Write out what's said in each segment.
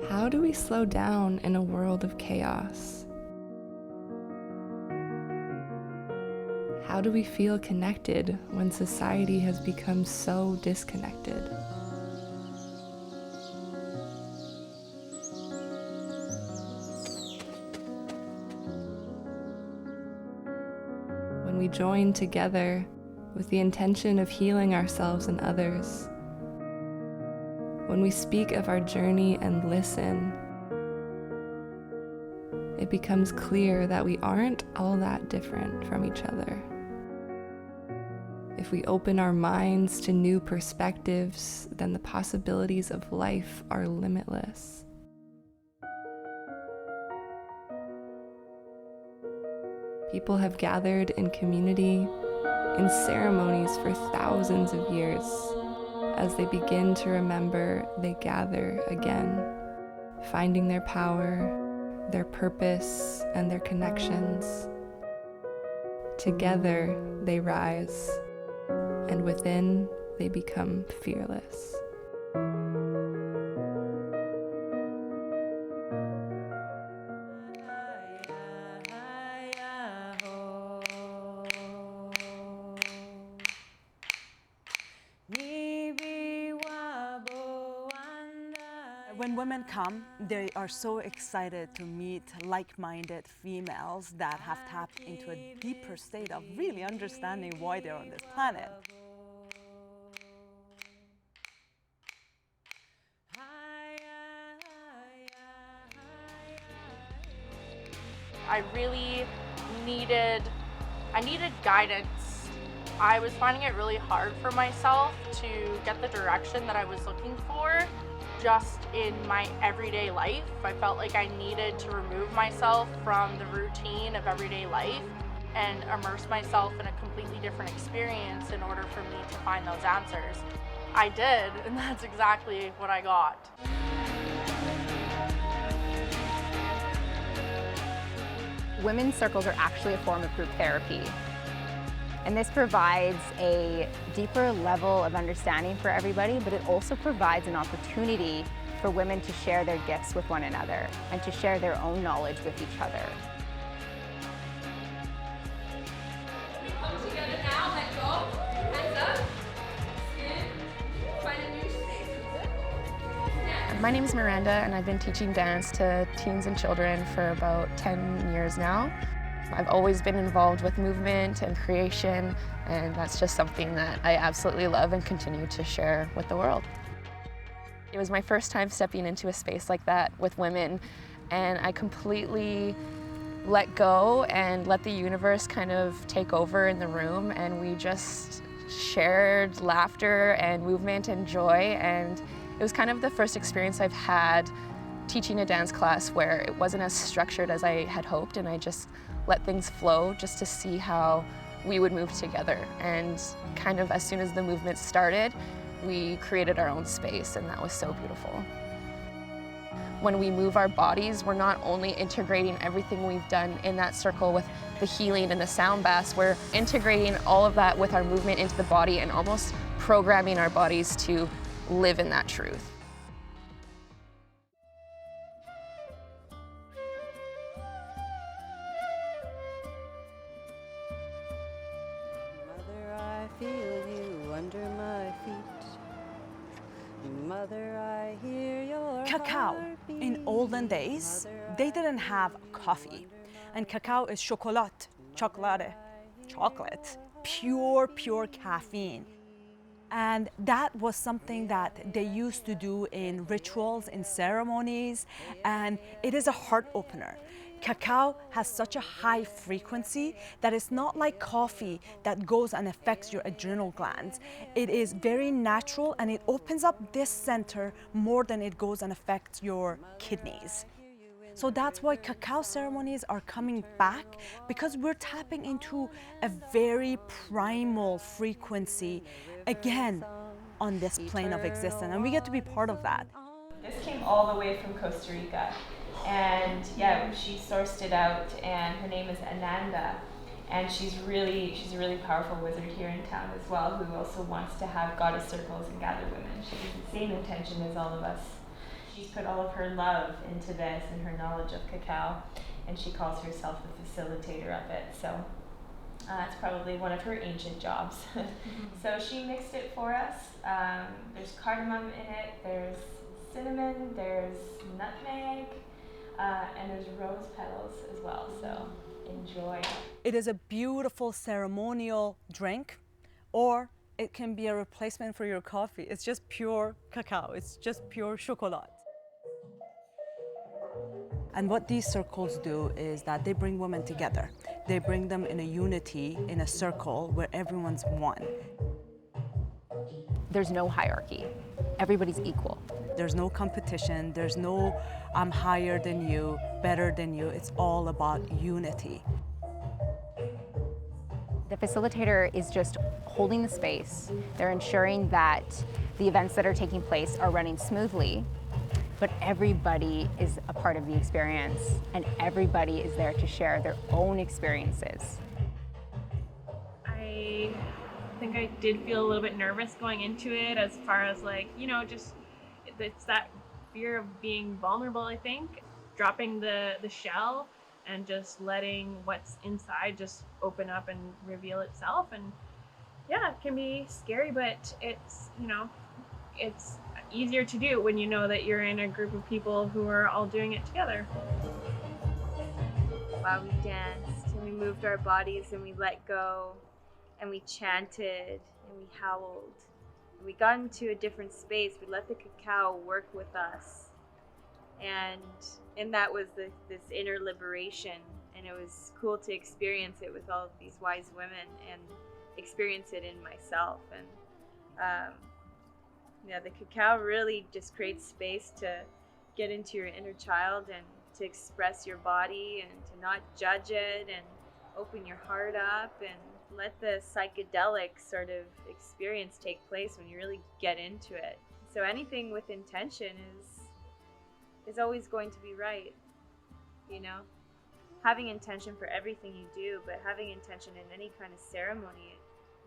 How do we slow down in a world of chaos? How do we feel connected when society has become so disconnected? When we join together with the intention of healing ourselves and others, when we speak of our journey and listen, it becomes clear that we aren't all that different from each other. If we open our minds to new perspectives, then the possibilities of life are limitless. People have gathered in community, in ceremonies for thousands of years. As they begin to remember, they gather again, finding their power, their purpose, and their connections. Together, they rise, and within, they become fearless. When women come, they are so excited to meet like-minded females that have tapped into a deeper state of really understanding why they're on this planet. I really needed guidance. I was finding it really hard for myself to get the direction that I was looking for. Just in my everyday life, I felt like I needed to remove myself from the routine of everyday life and immerse myself in a completely different experience in order for me to find those answers. I did, and that's exactly what I got. Women's circles are actually a form of group therapy. And this provides a deeper level of understanding for everybody, but it also provides an opportunity for women to share their gifts with one another and to share their own knowledge with each other. We come together now, let go, hands up, spin, find a new space. My name is Miranda, and I've been teaching dance to teens and children for about 10 years now. I've always been involved with movement and creation, and that's just something that I absolutely love and continue to share with the world. It was my first time stepping into a space like that with women, and I completely let go and let the universe kind of take over in the room, and we just shared laughter and movement and joy, and it was kind of the first experience I've had teaching a dance class where it wasn't as structured as I had hoped, and I just let things flow just to see how we would move together. And kind of as soon as the movement started, we created our own space, and that was so beautiful. When we move our bodies, we're not only integrating everything we've done in that circle with the healing and the sound baths, we're integrating all of that with our movement into the body and almost programming our bodies to live in that truth. Feel you under my feet. Mother, I hear your Cacao, heartbeat. in olden days, they didn't have coffee. And cacao is chocolate, pure caffeine. And that was something that they used to do in rituals, in ceremonies, and it is a heart opener. Cacao has such a high frequency that it's not like coffee that goes and affects your adrenal glands. It is very natural, and it opens up this center more than it goes and affects your kidneys. So that's why cacao ceremonies are coming back, because we're tapping into a very primal frequency, again, on this plane of existence, and we get to be part of that. This came all the way from Costa Rica, and yeah, she sourced it out, and her name is Ananda, and she's a really powerful wizard here in town as well, who also wants to have goddess circles and gather women. She has the same intention as all of us. she's put all of her love into this and her knowledge of cacao, and she calls herself the facilitator of it. So it's probably one of her ancient jobs. So she mixed it for us. There's cardamom in it, there's cinnamon, there's nutmeg, and there's rose petals as well. So enjoy. It is a beautiful ceremonial drink, or it can be a replacement for your coffee. It's just pure cacao. It's just pure chocolate. And what these circles do is that they bring women together. They bring them in a unity, in a circle where everyone's one. There's no hierarchy. Everybody's equal. There's no competition. There's no I'm higher than you, better than you. It's all about unity. The facilitator is just holding the space. They're ensuring that the events that are taking place are running smoothly, but everybody is a part of the experience, and everybody is there to share their own experiences. I think I did feel a little bit nervous going into it, as far as like, you know, just it's that fear of being vulnerable, I think. Dropping the shell and just letting what's inside just open up and reveal itself. And yeah, it can be scary, but it's, you know, it's easier to do when you know that you're in a group of people who are all doing it together. Wow, we danced and we moved our bodies and we let go and we chanted and we howled. We got into a different space. We let the cacao work with us. And that was this inner liberation, and it was cool to experience it with all of these wise women and experience it in myself. And yeah, the cacao really just creates space to get into your inner child and to express your body and to not judge it and open your heart up and let the psychedelic sort of experience take place when you really get into it. So anything with intention is always going to be right, you know? Having intention for everything you do, but having intention in any kind of ceremony, it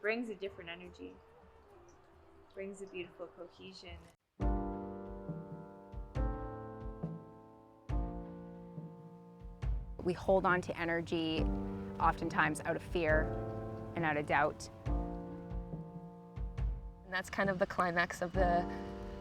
brings a different energy, brings a beautiful cohesion. We hold on to energy oftentimes out of fear and out of doubt. And that's kind of the climax of the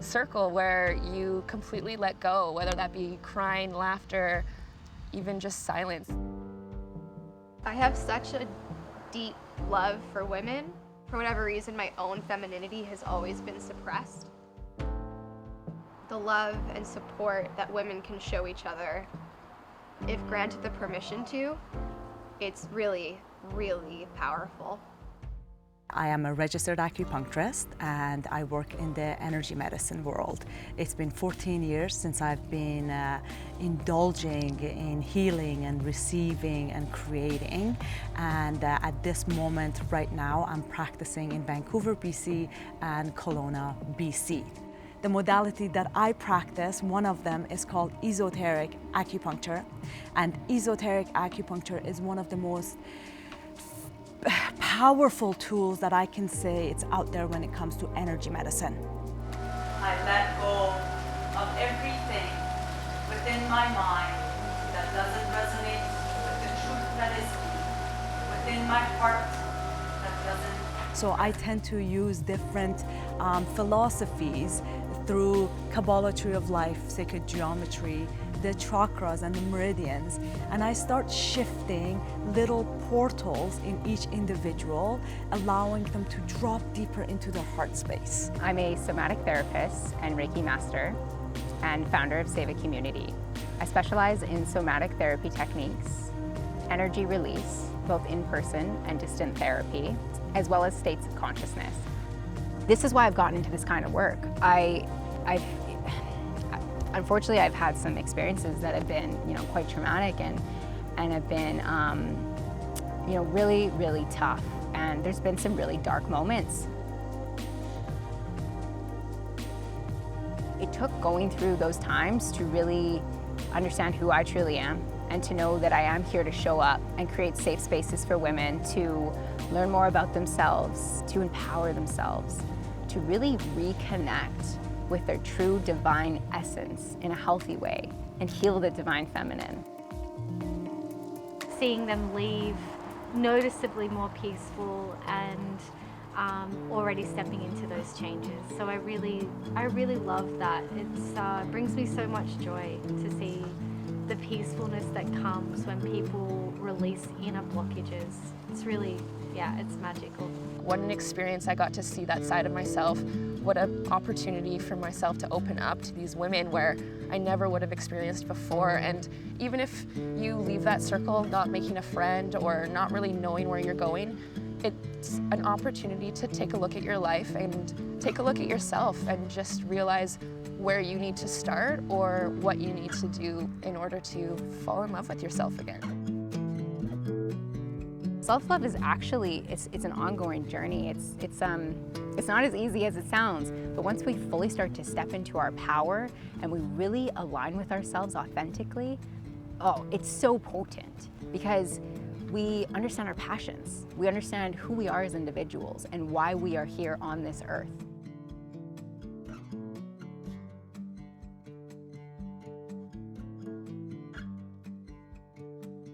circle, where you completely let go, whether that be crying, laughter, even just silence. I have such a deep love for women. For whatever reason, my own femininity has always been suppressed. The love and support that women can show each other, if granted the permission to, it's really, really powerful. I am a registered acupuncturist and I work in the energy medicine world. It's been 14 years since I've been indulging in healing and receiving and creating. And at this moment right now, I'm practicing in Vancouver, BC and Kelowna, BC. The modality that I practice, one of them is called esoteric acupuncture. And esoteric acupuncture is one of the most powerful tools that I can say it's out there when it comes to energy medicine. I let go of everything within my mind that doesn't resonate with the truth that is within my heart that doesn't. So I tend to use different philosophies through Kabbalah tree of life, sacred geometry, the chakras and the meridians, and I start shifting little portals in each individual, allowing them to drop deeper into their heart space. I'm a somatic therapist and Reiki master and founder of Save a Community. I specialize in somatic therapy techniques, energy release, both in-person and distant therapy, as well as states of consciousness. This is why I've gotten into this kind of work. Unfortunately, I've had some experiences that have been, quite traumatic and have been, really, really tough. And there's been some really dark moments. It took going through those times to really understand who I truly am and to know that I am here to show up and create safe spaces for women to learn more about themselves, to empower themselves, to really reconnect with their true divine essence in a healthy way and heal the divine feminine. Seeing them leave noticeably more peaceful and already stepping into those changes. So I really love that. It brings me so much joy to see the peacefulness that comes when people release inner blockages. It's really, yeah, it's magical. What an experience. I got to see that side of myself. What an opportunity for myself to open up to these women where I never would have experienced before. And even if you leave that circle not making a friend or not really knowing where you're going, it's an opportunity to take a look at your life and take a look at yourself and just realize where you need to start or what you need to do in order to fall in love with yourself again. Self-love is actually, it's an ongoing journey. It's not as easy as it sounds, but once we fully start to step into our power and we really align with ourselves authentically, oh, it's so potent because we understand our passions. We understand who we are as individuals and why we are here on this earth.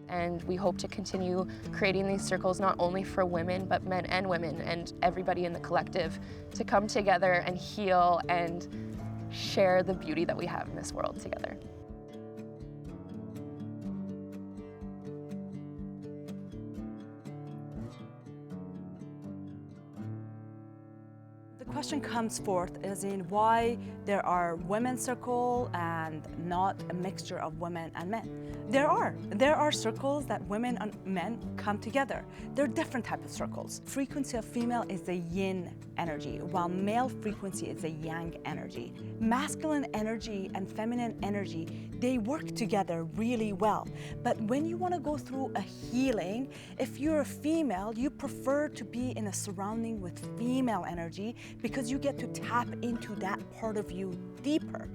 And we hope to continue creating these circles not only for women, but men and women and everybody in the collective to come together and heal and share the beauty that we have in this world together. The question comes forth as in why there are women's circle and not a mixture of women and men. There are circles that women and men come together. There are different types of circles. Frequency of female is the yin energy, while male frequency is the yang energy. Masculine energy and feminine energy, they work together really well. But when you want to go through a healing, if you're a female, you prefer to be in a surrounding with female energy because you get to tap into that part of you deeper.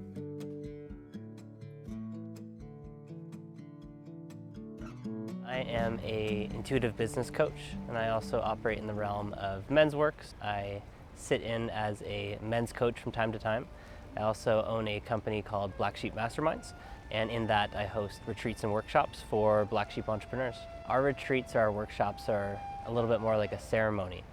I am an intuitive business coach, and I also operate in the realm of men's works. I sit in as a men's coach from time to time. I also own a company called Black Sheep Masterminds, and in that I host retreats and workshops for Black Sheep entrepreneurs. Our retreats or our workshops are a little bit more like a ceremony.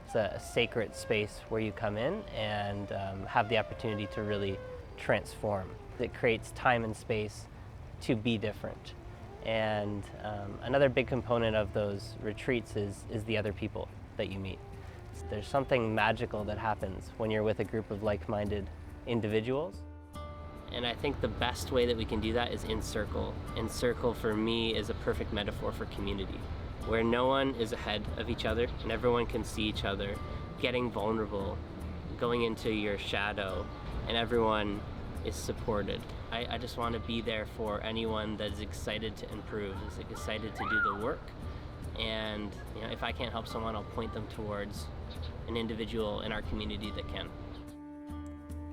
It's a sacred space where you come in and have the opportunity to really transform. It creates time and space to be different. And another big component of those retreats is the other people that you meet. There's something magical that happens when you're with a group of like-minded individuals. And I think the best way that we can do that is in circle. And circle for me is a perfect metaphor for community, where no one is ahead of each other and everyone can see each other, getting vulnerable, going into your shadow, and everyone is supported. I just want to be there for anyone that is excited to improve, is excited to do the work. And if I can't help someone, I'll point them towards an individual in our community that can.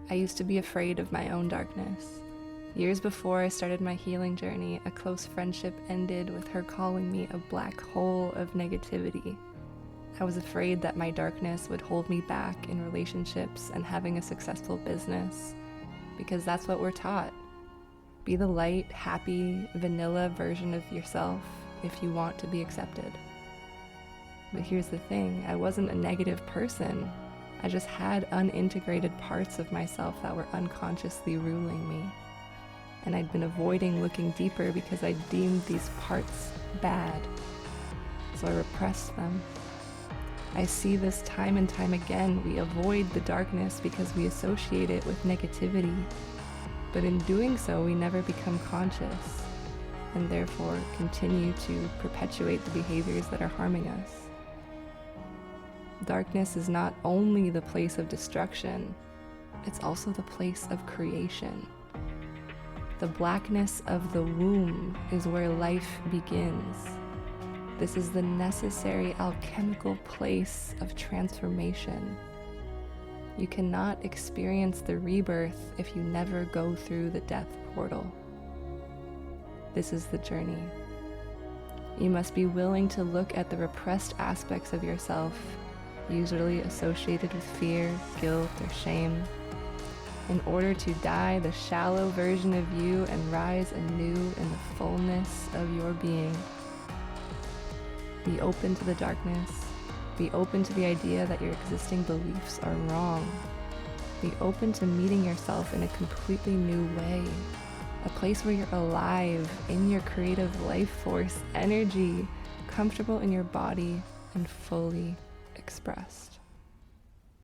I used to be afraid of my own darkness. Years before I started my healing journey, a close friendship ended with her calling me a black hole of negativity. I was afraid that my darkness would hold me back in relationships and having a successful business, because that's what we're taught. Be the light, happy, vanilla version of yourself if you want to be accepted. But here's the thing, I wasn't a negative person. I just had unintegrated parts of myself that were unconsciously ruling me. And I'd been avoiding looking deeper because I deemed these parts bad. So I repressed them. I see this time and time again. We avoid the darkness because we associate it with negativity. But in doing so, we never become conscious and therefore continue to perpetuate the behaviors that are harming us. Darkness is not only the place of destruction, it's also the place of creation. The blackness of the womb is where life begins. This is the necessary alchemical place of transformation. You cannot experience the rebirth if you never go through the death portal. This is the journey. You must be willing to look at the repressed aspects of yourself, usually associated with fear, guilt, or shame, in order to die the shallow version of you and rise anew in the fullness of your being. Be open to the darkness. Be open to the idea that your existing beliefs are wrong. Be open to meeting yourself in a completely new way. A place where you're alive, in your creative life force energy, comfortable in your body, and fully expressed.